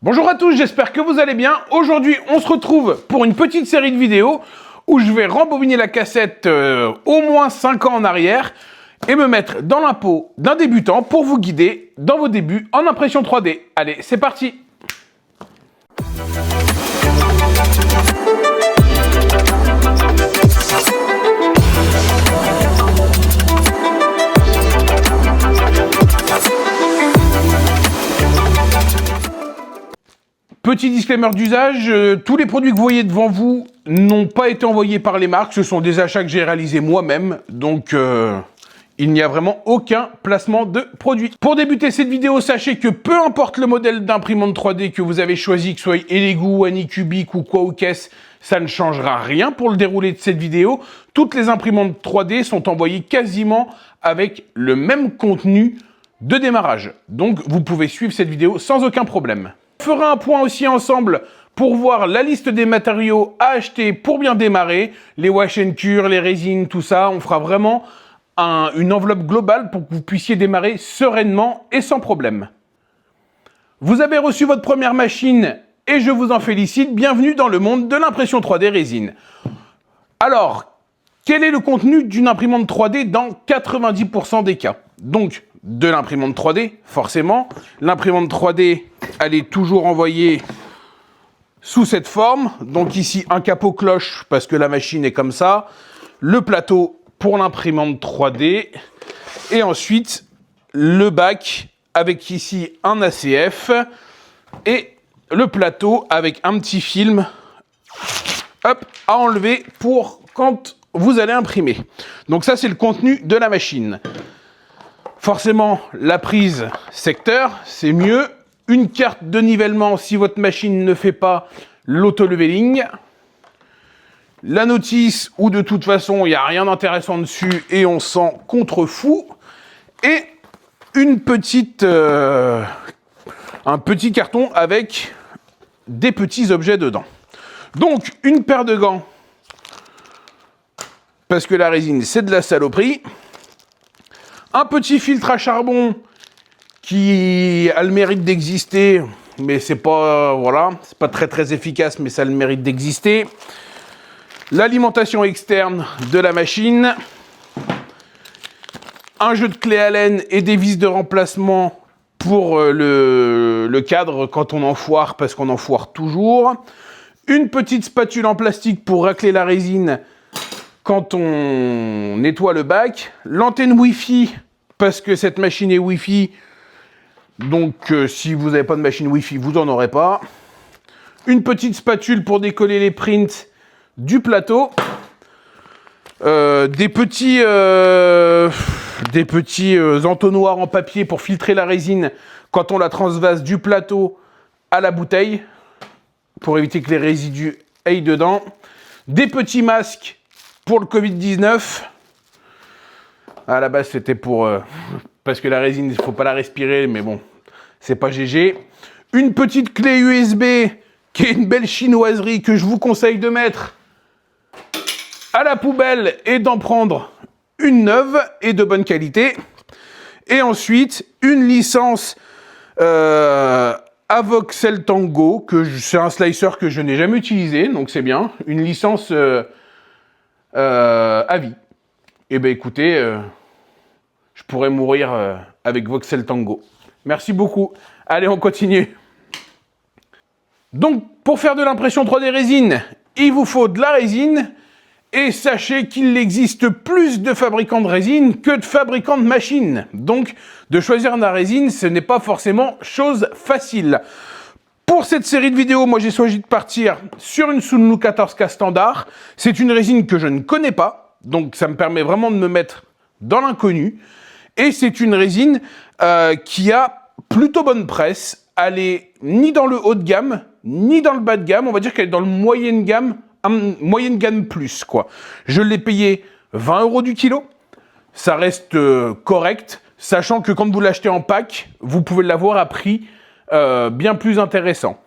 Bonjour à tous, j'espère que vous allez bien. Aujourd'hui, on se retrouve pour une petite série de vidéos où je vais rembobiner la cassette au moins 5 ans en arrière et me mettre dans la peau d'un débutant pour vous guider dans vos débuts en impression 3D. Allez, c'est parti! Petit disclaimer d'usage, tous les produits que vous voyez devant vous n'ont pas été envoyés par les marques, ce sont des achats que j'ai réalisés moi-même, donc il n'y a vraiment aucun placement de produit. Pour débuter cette vidéo, sachez que peu importe le modèle d'imprimante 3D que vous avez choisi, que ce soit Elegoo, Anycubic ou quoi ou qu'est-ce, ça ne changera rien pour le déroulé de cette vidéo. Toutes les imprimantes 3D sont envoyées quasiment avec le même contenu de démarrage, donc vous pouvez suivre cette vidéo sans aucun problème. On fera un point aussi ensemble pour voir la liste des matériaux à acheter pour bien démarrer, les wash and cure, les résines, tout ça. On fera vraiment une enveloppe globale pour que vous puissiez démarrer sereinement et sans problème. Vous avez reçu votre première machine et je vous en félicite. Bienvenue dans le monde de l'impression 3D résine. Alors, quel est le contenu d'une imprimante 3D dans 90% des cas? Donc, de l'imprimante 3D, forcément. L'imprimante 3D, elle est toujours envoyée sous cette forme. Donc ici, un capot cloche, parce que la machine est comme ça. Le plateau pour l'imprimante 3D. Et ensuite, le bac, avec ici un ACF. Et le plateau avec un petit film, hop, à enlever pour quand vous allez imprimer. Donc ça, c'est le contenu de la machine. Forcément, la prise secteur, c'est mieux. Une carte de nivellement si votre machine ne fait pas l'auto-leveling. La notice où de toute façon, il n'y a rien d'intéressant dessus et on s'en contrefou. Et une petite, un petit carton avec des petits objets dedans. Donc, une paire de gants, parce que la résine, c'est de la saloperie. Un petit filtre à charbon qui a le mérite d'exister, mais c'est pas, voilà, c'est pas très efficace, mais ça a le mérite d'exister. L'alimentation externe de la machine. Un jeu de clés Allen et des vis de remplacement pour le cadre quand on en foire, parce qu'on en foire toujours. Une petite spatule en plastique pour racler la résine quand on nettoie le bac. L'antenne Wi-Fi, parce que cette machine est Wi-Fi, donc si vous n'avez pas de machine Wi-Fi, vous n'en aurez pas. Une petite spatule pour décoller les prints du plateau. Des petits entonnoirs en papier pour filtrer la résine quand on la transvase du plateau à la bouteille, pour éviter que les résidus aillent dedans. Des petits masques pour le Covid-19. À la base, c'était pour... parce que la résine, il ne faut pas la respirer, mais bon, c'est pas GG. Une petite clé USB, qui est une belle chinoiserie que je vous conseille de mettre à la poubelle et d'en prendre une neuve et de bonne qualité. Et ensuite, une licence Avoxel Tango, c'est un slicer que je n'ai jamais utilisé, donc c'est bien. Une licence à vie. Eh bien, écoutez, je pourrais mourir avec Voxel Tango. Merci beaucoup. Allez, on continue. Donc, pour faire de l'impression 3D résine, il vous faut de la résine. Et sachez qu'il existe plus de fabricants de résine que de fabricants de machines. Donc, de choisir la résine, ce n'est pas forcément chose facile. Pour cette série de vidéos, moi j'ai choisi de partir sur une Sunlook 14K standard. C'est une résine que je ne connais pas, donc ça me permet vraiment de me mettre dans l'inconnu. Et c'est une résine qui a plutôt bonne presse. Elle est ni dans le haut de gamme, ni dans le bas de gamme. On va dire qu'elle est dans le moyenne gamme plus, quoi. Je l'ai payé 20 € du kilo. Ça reste correct, sachant que quand vous l'achetez en pack, vous pouvez l'avoir à prix bien plus intéressant.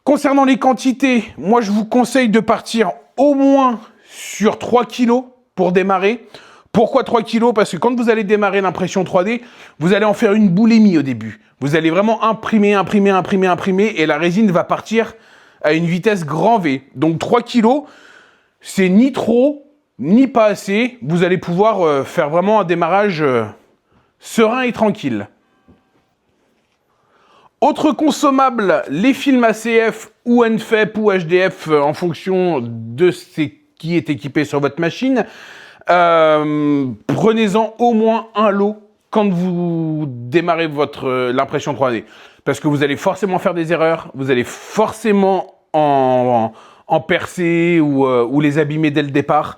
Concernant les quantités, moi je vous conseille de partir au moins sur 3 kg pour démarrer. Pourquoi 3 kilos? Parce que quand vous allez démarrer l'impression 3D, vous allez en faire une boulimie au début. Vous allez vraiment imprimer, et la résine va partir à une vitesse grand V. Donc 3 kilos, c'est ni trop, ni pas assez. Vous allez pouvoir faire vraiment un démarrage serein et tranquille. Autre consommable, les films ACF ou NFEP ou HDF en fonction de ce qui est équipé sur votre machine. Prenez-en au moins un lot quand vous démarrez l'impression 3D. Parce que vous allez forcément faire des erreurs, vous allez forcément en percer ou les abîmer dès le départ.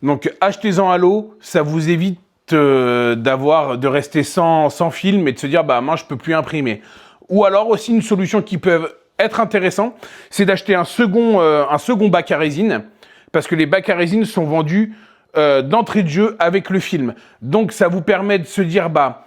Donc achetez-en un lot, ça vous évite de rester sans film et de se dire bah moi je peux plus imprimer. Ou alors aussi une solution qui peut être intéressante, c'est d'acheter un second bac à résine, parce que les bacs à résine sont vendus d'entrée de jeu avec le film. Donc ça vous permet de se dire bah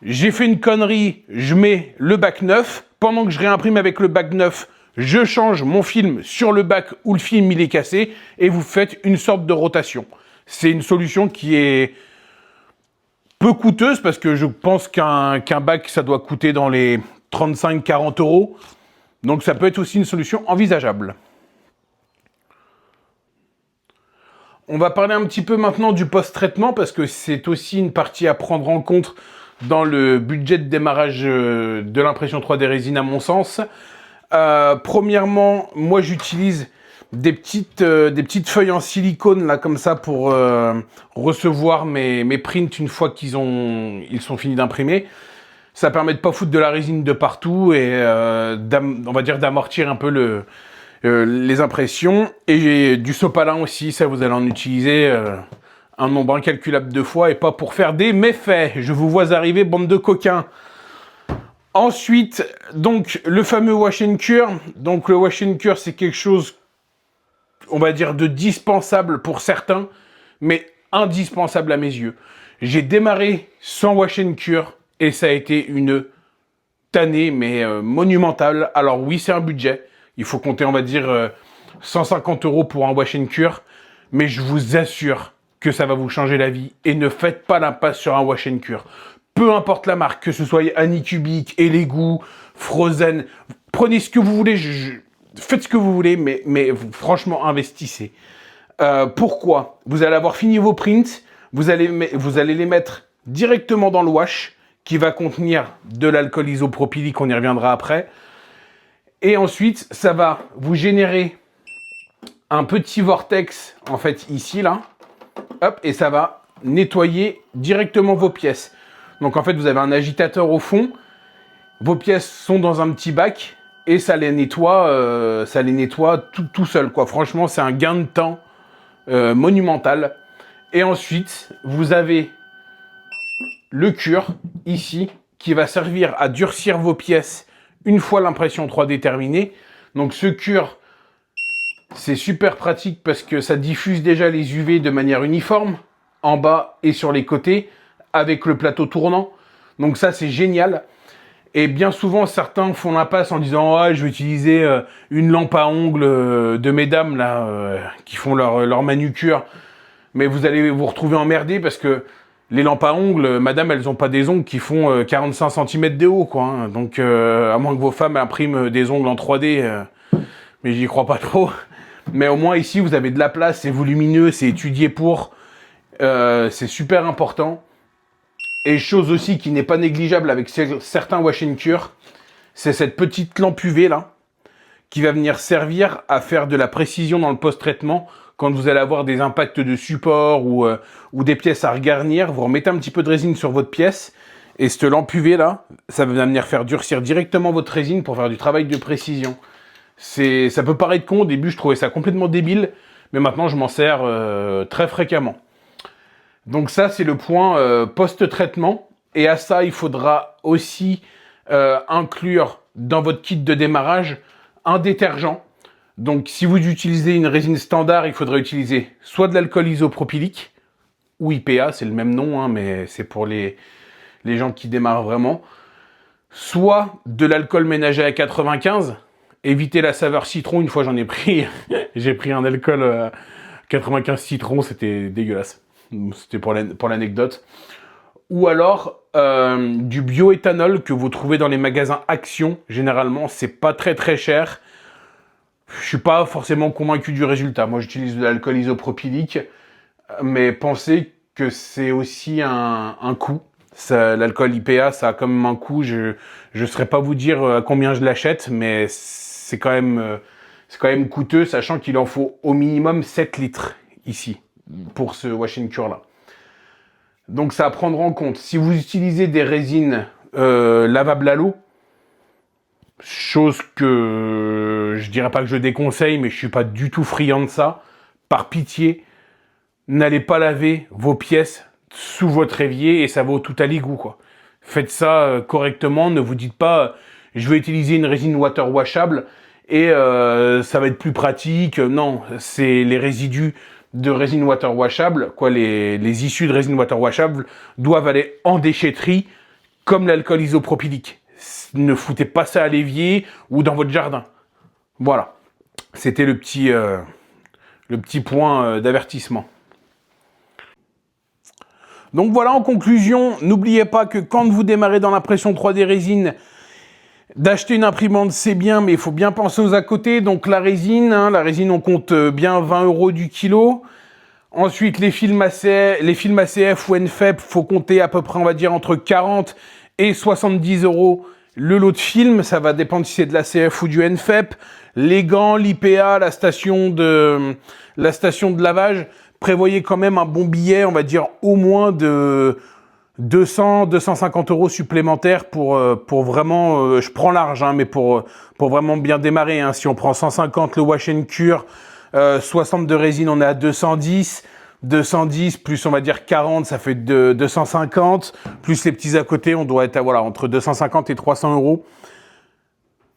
j'ai fait une connerie, je mets le bac neuf, pendant que je réimprime avec le bac neuf, je change mon film sur le bac où le film il est cassé et vous faites une sorte de rotation. C'est une solution qui est peu coûteuse parce que je pense qu'un bac ça doit coûter dans les 35-40 €. Donc ça peut être aussi une solution envisageable. On va parler un petit peu maintenant du post-traitement parce que c'est aussi une partie à prendre en compte dans le budget de démarrage de l'impression 3D résine à mon sens. Premièrement, moi j'utilise des petites feuilles en silicone là comme ça pour recevoir mes prints une fois ils sont finis d'imprimer. Ça permet de pas foutre de la résine de partout et on va dire d'amortir un peu les impressions. Et du sopalin aussi, ça vous allez en utiliser un nombre incalculable de fois et pas pour faire des méfaits. Je vous vois arriver, bande de coquins. Ensuite, donc le fameux wash and cure. Donc le wash and cure, c'est quelque chose, on va dire, de dispensable pour certains, mais indispensable à mes yeux. J'ai démarré sans wash and cure et ça a été une tannée, mais monumentale. Alors oui, c'est un budget. Il faut compter, on va dire, 150 € pour un wash and cure, mais je vous assure que ça va vous changer la vie. Et ne faites pas l'impasse sur un wash and cure. Peu importe la marque, que ce soit Anycubic, Elegoo, Frozen, prenez ce que vous voulez, faites ce que vous voulez, mais franchement, investissez. Pourquoi? Vous allez avoir fini vos prints, vous allez les mettre directement dans le wash, qui va contenir de l'alcool isopropylique, on y reviendra après. Et ensuite, ça va vous générer un petit vortex, en fait, ici, là. Hop, et ça va nettoyer directement vos pièces. Donc, en fait, vous avez un agitateur au fond. Vos pièces sont dans un petit bac et ça les nettoie tout seul, quoi. Franchement, c'est un gain de temps monumental. Et ensuite, vous avez le cure, ici, qui va servir à durcir vos pièces une fois l'impression 3D terminée. Donc ce cure, c'est super pratique parce que ça diffuse déjà les UV de manière uniforme, en bas et sur les côtés, avec le plateau tournant. Donc ça, c'est génial. Et bien souvent, certains font l'impasse en disant « Ah, je vais utiliser une lampe à ongles de mesdames là qui font leur manucure. » Mais vous allez vous retrouver emmerdé parce que les lampes à ongles, madame, elles ont pas des ongles qui font 45 cm de haut, quoi. Hein. Donc, à moins que vos femmes impriment des ongles en 3D, mais j'y crois pas trop. Mais au moins ici, vous avez de la place, c'est volumineux, c'est étudié pour. C'est super important. Et chose aussi qui n'est pas négligeable avec certains wash and cure, c'est cette petite lampe UV là, qui va venir servir à faire de la précision dans le post-traitement. Quand vous allez avoir des impacts de support ou des pièces à regarnir, vous remettez un petit peu de résine sur votre pièce et cette lampe UV là, ça va venir faire durcir directement votre résine pour faire du travail de précision. Ça peut paraître con, au début je trouvais ça complètement débile, mais maintenant je m'en sers très fréquemment. Donc ça c'est le point post-traitement et à ça il faudra aussi inclure dans votre kit de démarrage un détergent. Donc, si vous utilisez une résine standard, il faudrait utiliser soit de l'alcool isopropylique, ou IPA, c'est le même nom, hein, mais c'est pour les gens qui démarrent vraiment, soit de l'alcool ménager à 95, évitez la saveur citron, une fois j'en ai pris, j'ai pris un alcool 95 citron, c'était dégueulasse. C'était pour l'anecdote. Ou alors du bioéthanol que vous trouvez dans les magasins Action. Généralement, c'est pas très très cher. Je suis pas forcément convaincu du résultat. Moi, j'utilise de l'alcool isopropylique, mais pensez que c'est aussi un coût. L'alcool IPA, ça a quand même un coût. Je saurais pas vous dire à combien je l'achète, mais c'est quand même coûteux, sachant qu'il en faut au minimum 7 litres ici pour ce wash and cure là. Donc ça à prendre en compte. Si vous utilisez des résines lavables à l'eau, chose que je dirais pas que je déconseille, mais je suis pas du tout friand de ça, par pitié, n'allez pas laver vos pièces sous votre évier et ça vaut tout à l'égout, quoi. Faites ça correctement, ne vous dites pas je vais utiliser une résine water washable et ça va être plus pratique. Non, c'est les résidus de résine water washable, quoi, les issues de résine water washable doivent aller en déchetterie comme l'alcool isopropylique. Ne foutez pas ça à l'évier ou dans votre jardin. Voilà. C'était le petit point d'avertissement. Donc voilà, en conclusion, n'oubliez pas que quand vous démarrez dans l'impression 3D résine, d'acheter une imprimante, c'est bien, mais il faut bien penser aux à côté. Donc la résine, on compte bien 20 € du kilo. Ensuite, les films ACF ou NFEP, faut compter à peu près, on va dire, entre 40 et 70 € le lot de film. Ça va dépendre si c'est de l'ACF ou du NFEP. Les gants, l'IPA, la station de lavage. Prévoyez quand même un bon billet, on va dire au moins de 200-250 € supplémentaires pour vraiment, je prends large, mais pour vraiment bien démarrer. Si on prend 150 le wash and cure, 60 de résine, on est à 210. 210 plus on va dire 40, ça fait 250. Plus les petits à côté, on doit être à, entre 250 et 300 €.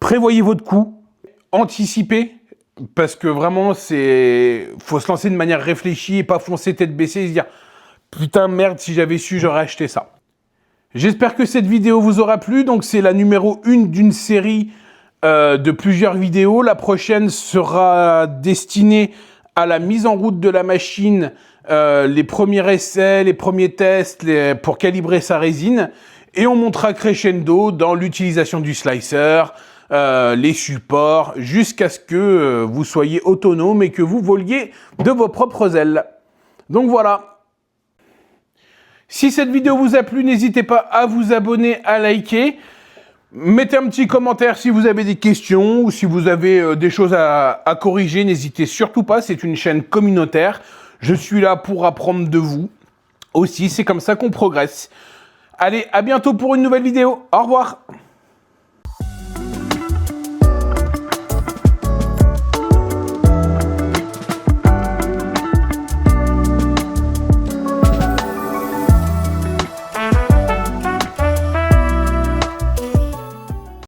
Prévoyez votre coût, anticipez. Parce que vraiment, faut se lancer de manière réfléchie et pas foncer tête baissée et se dire « Putain, merde, si j'avais su, j'aurais acheté ça ». J'espère que cette vidéo vous aura plu. Donc, c'est la numéro 1 d'une série de plusieurs vidéos. La prochaine sera destinée à la mise en route de la machine, les premiers essais, les premiers tests pour calibrer sa résine. Et on montera crescendo dans l'utilisation du slicer, les supports, jusqu'à ce que vous soyez autonome et que vous voliez de vos propres ailes. Donc voilà. Si cette vidéo vous a plu, n'hésitez pas à vous abonner, à liker. Mettez un petit commentaire si vous avez des questions ou si vous avez des choses à corriger. N'hésitez surtout pas, c'est une chaîne communautaire. Je suis là pour apprendre de vous. Aussi, c'est comme ça qu'on progresse. Allez, à bientôt pour une nouvelle vidéo. Au revoir.